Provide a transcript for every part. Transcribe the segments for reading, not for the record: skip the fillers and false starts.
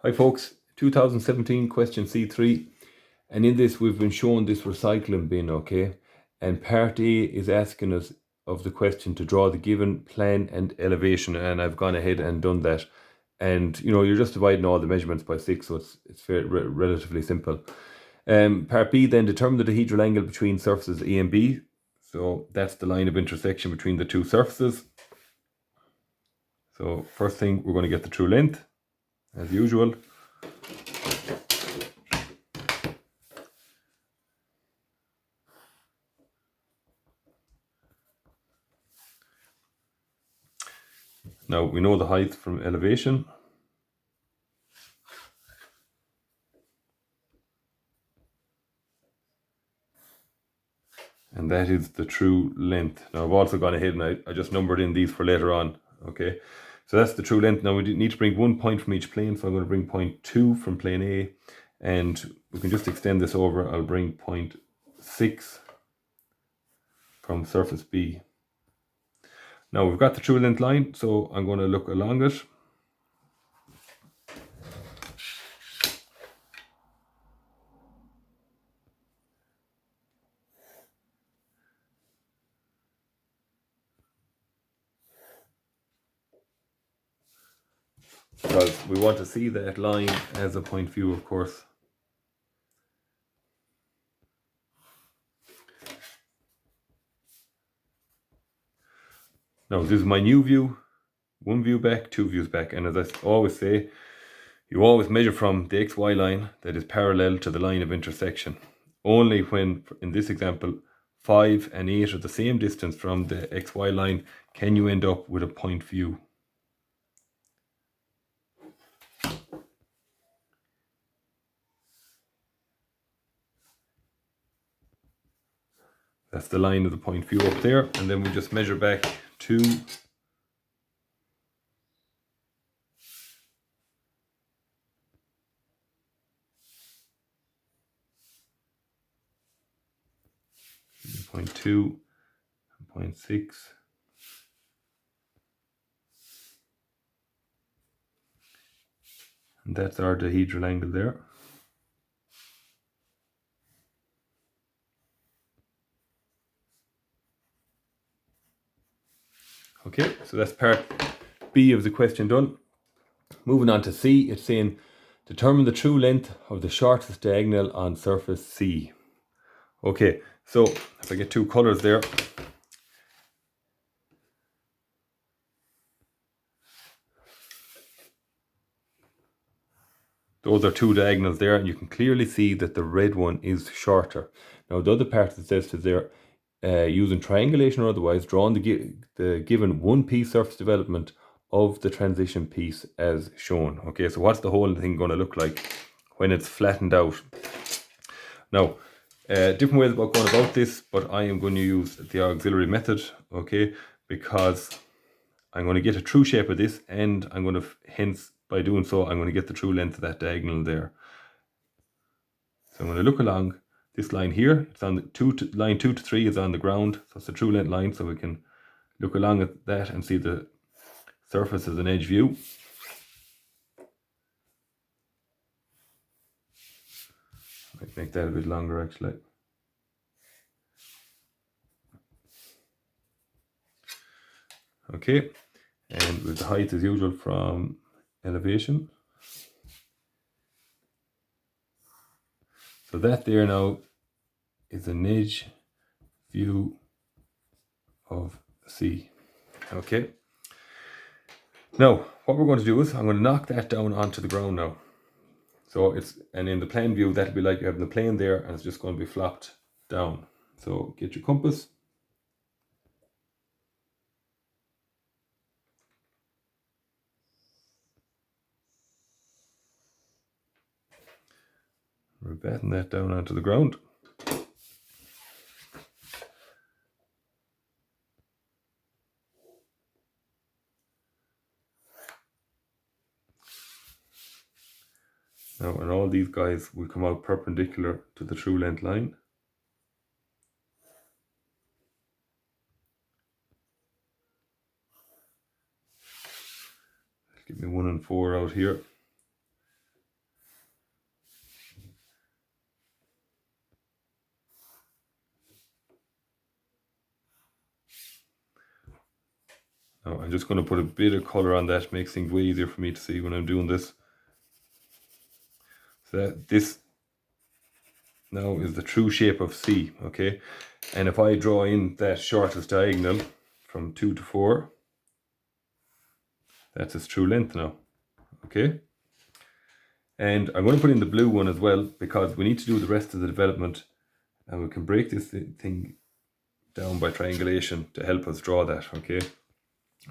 Hi folks, 2017 question C3, and in this we've been shown this recycling bin, okay? And part A is asking us of the question to draw the given plan and elevation, and I've gone ahead and done that. And you know, you're just dividing all the measurements by 6, so it's relatively simple. Part B then, determine the dihedral angle between surfaces A and B. So that's the line of intersection between the two surfaces. So first thing, we're going to get the true length, as usual. Now we know the height from elevation. And that is the true length. Now I've also gone ahead and I just numbered in these for later on. Okay, so that's the true length. Now we need to bring 1 point from each plane, so I'm going to bring point 2 from plane A, and we can just extend this over. I'll bring point 6 from surface B. Now we've got the true length line, so I'm going to look along it. Because we want to see that line as a point view, of course. Now this is my new view, 1 view back, 2 views back, and as I always say, you always measure from the XY line that is parallel to the line of intersection. Only when, in this example, 5 and 8 are the same distance from the XY line can you end up with a point view. That's the line of the point view up there, and then we just measure back 2, 0.2, 0.6. And that's our dihedral angle there. Okay, so that's part B of the question done. Moving on to C, it's saying determine the true length of the shortest diagonal on surface C. Okay, so if I get 2 colors there, those are 2 diagonals there, and you can clearly see that the red one is shorter. Now the other part that says to there, using triangulation or otherwise, drawing the given 1p surface development of the transition piece as shown. Okay, so what's the whole thing going to look like when it's flattened out? Now, different ways about going about this, but I am going to use the auxiliary method, okay, because I'm going to get a true shape of this, and I'm going to, hence, by doing so, I'm going to get the true length of that diagonal there. So I'm going to look along this line here. It's on the line 2 to 3 is on the ground, so it's a true length line, so we can look along at that and see the surface as an edge view. Might make that a bit longer actually. Okay, and with the height as usual from elevation. So that there now is an edge view of C. Okay. Now, what we're going to do is I'm going to knock that down onto the ground now. So and in the plane view, that'll be like you have the plane there, and it's just going to be flopped down. So get your compass. We're batting that down onto the ground. Now, and all these guys will come out perpendicular to the true length line. Give me 1 and 4 out here. Now I'm just going to put a bit of colour on that, makes things way easier for me to see when I'm doing this. So that this now is the true shape of C, okay? And if I draw in that shortest diagonal from 2 to 4, that's its true length now, okay? And I'm going to put in the blue one as well, because we need to do the rest of the development, and we can break this thing down by triangulation to help us draw that, okay?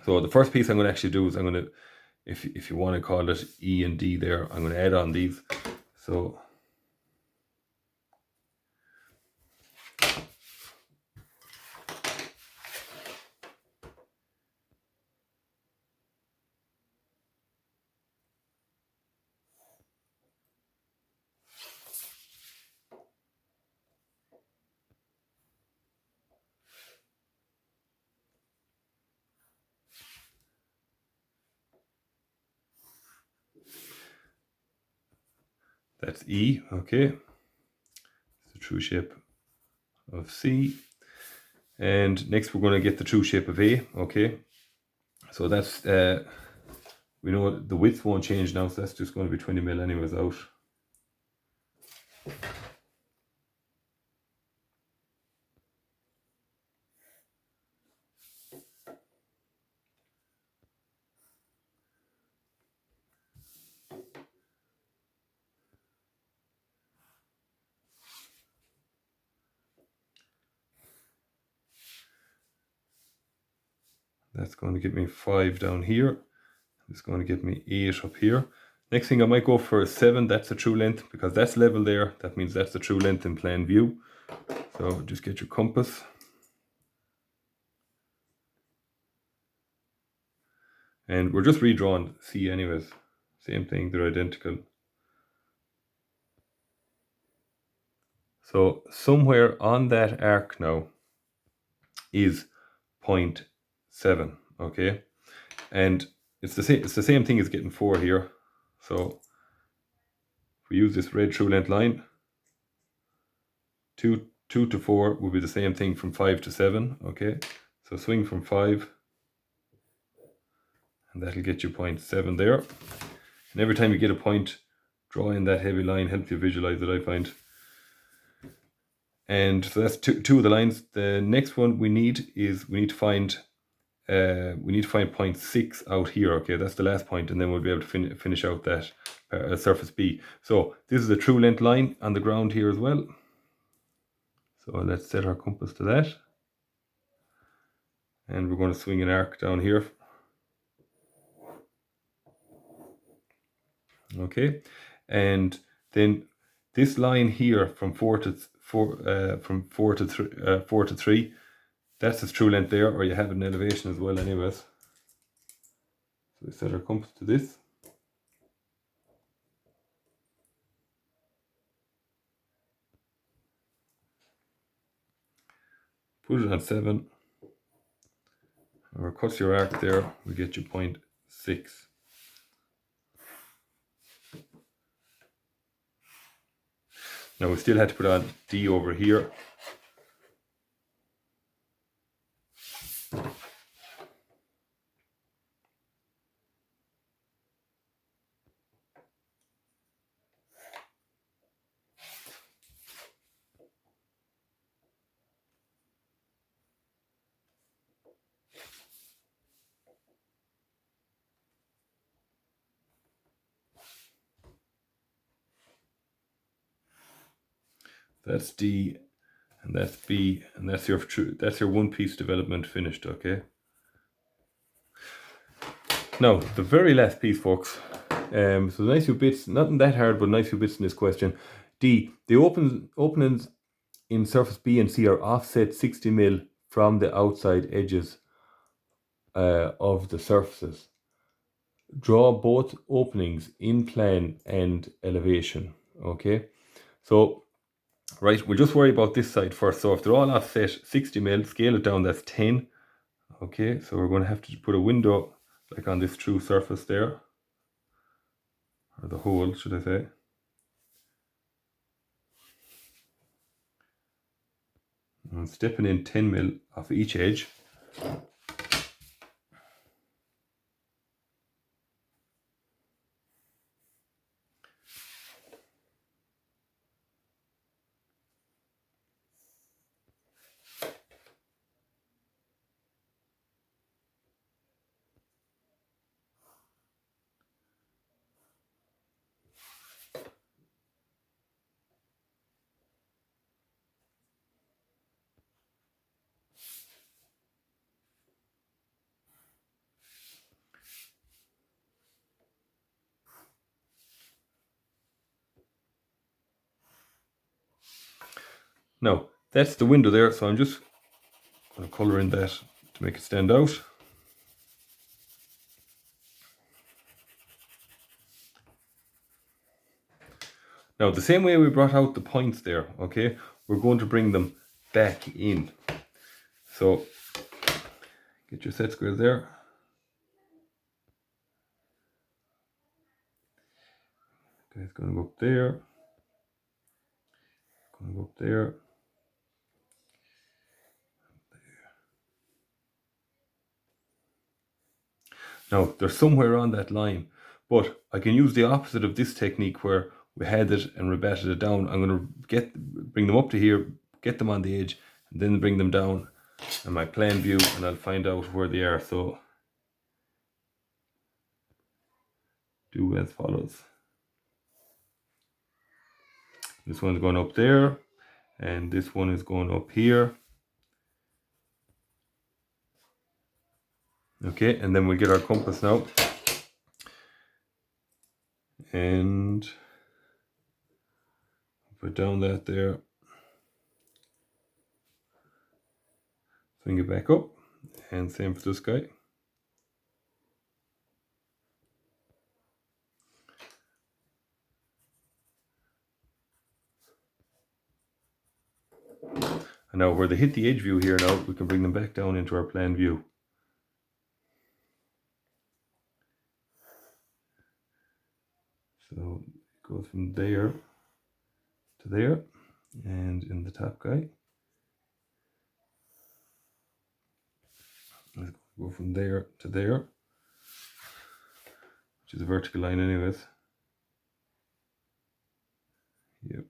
So the first piece I'm going to actually do is I'm going to, if you want to call it E and D there, I'm going to add on these. So that's E, okay? It's the true shape of C. And next we're going to get the true shape of A, okay? So that's, we know the width won't change now, so that's just going to be 20 mil anyways out. That's going to give me 5 down here. It's going to give me 8 up here. Next thing I might go for a 7, that's the true length, because that's level there. That means that's the true length in plan view. So just get your compass. And we're just redrawing C anyways. Same thing, they're identical. So somewhere on that arc now is 0.7, okay? And it's the same thing as getting 4 here. So if we use this red true length line, 2 to 4 will be the same thing from 5 to 7, okay? So swing from 5, and that'll get you 0.7 there. And every time you get a point, draw in that heavy line, helps you visualize it, I find. And so that's two of the lines. The next one we need to find 0.6 out here, okay? That's the last point, and then we'll be able to finish out that surface B. So this is a true length line on the ground here as well. So let's set our compass to that. And we're going to swing an arc down here. Okay, and then this line here from 4 to 3, that's its true length there, or you have an elevation as well anyways. So we set our compass to this. Put it on 7, or cut your arc there, we get you 0.6. Now we still had to put on D over here. That's D, and that's B, and that's your one piece development finished, okay? Now, the very last piece, folks. So the nice few bits, nothing that hard, but nice few bits in this question. D, the openings in surface B and C are offset 60 mil from the outside edges of the surfaces. Draw both openings in plan and elevation, okay? So, right, we'll just worry about this side first. So if they're all offset 60 mil, scale it down, that's 10. Okay, so we're going to have to put a window like on this true surface there, or the hole, should I say. I'm stepping in 10 mil off each edge. Now, that's the window there, so I'm just going to colour in that to make it stand out. Now, the same way we brought out the points there, okay, we're going to bring them back in. So, get your set squares there. Okay, it's going to go up there. Going to go up there. Now, they're somewhere on that line, but I can use the opposite of this technique where we had it and rebatted it down. I'm going to bring them up to here, get them on the edge, and then bring them down in my plan view, and I'll find out where they are. So, do as follows. This one's going up there, and this one is going up here. Okay, and then we get our compass now. And put down that there. Swing it back up, and same for this guy. And now where they hit the edge view here now, we can bring them back down into our plan view. So it goes from there to there, and in the top guy. Let's go from there to there, which is a vertical line anyways. Yep.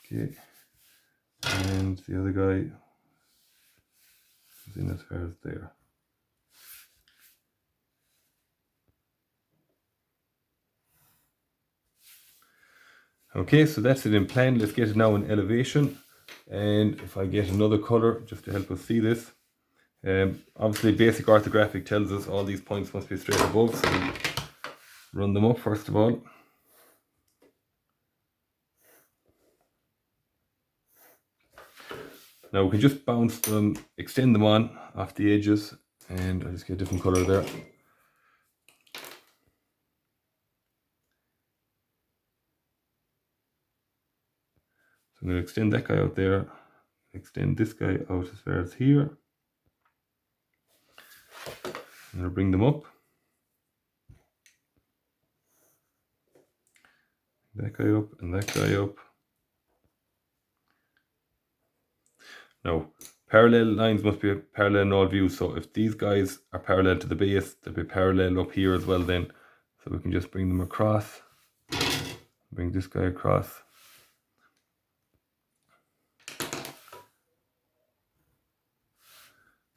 Okay. And the other guy is in as far as there. Okay, so that's it in plan. Let's get it now in elevation. And if I get another color just to help us see this. Obviously basic orthographic tells us all these points must be straight above, so we run them up first of all. Now we can just bounce them, extend them on off the edges, and I'll just get a different color there. So I'm going to extend that guy out there, extend this guy out as far as here. I'm going to bring them up. That guy up and that guy up. Now, parallel lines must be parallel in all views, so if these guys are parallel to the base, they'll be parallel up here as well then. So we can just bring them across, bring this guy across.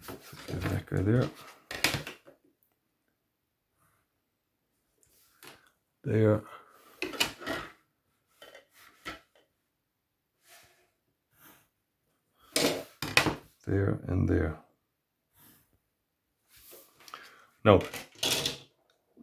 So get that guy there. There. There and there. Now,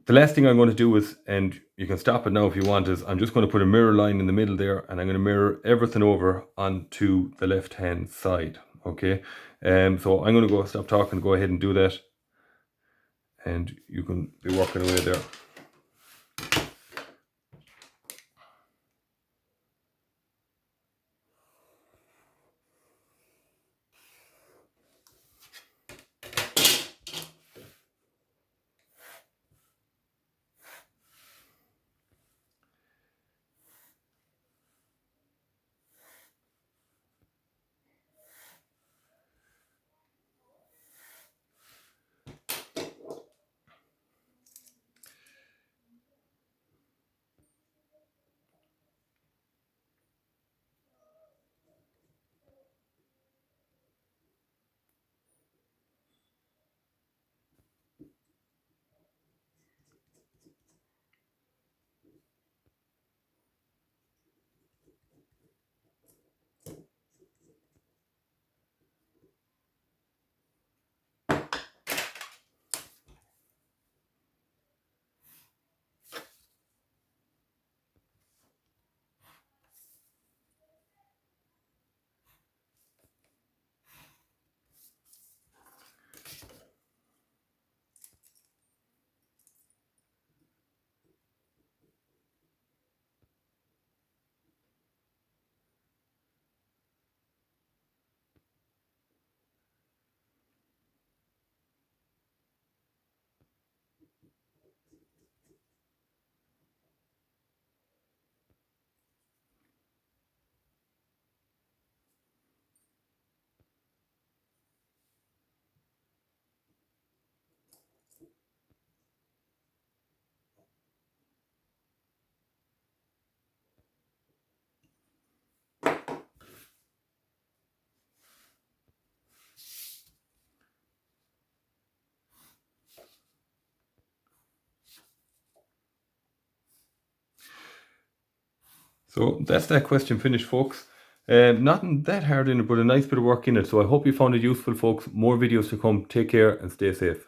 the last thing I'm going to do is, and you can stop it now if you want, is I'm just going to put a mirror line in the middle there, and I'm going to mirror everything over onto the left hand side. Okay, so I'm going to go stop talking, go ahead and do that, and you can be working away there. So that's that question finished, folks. Nothing that hard in it, but a nice bit of work in it. So I hope you found it useful, folks. More videos to come. Take care and stay safe.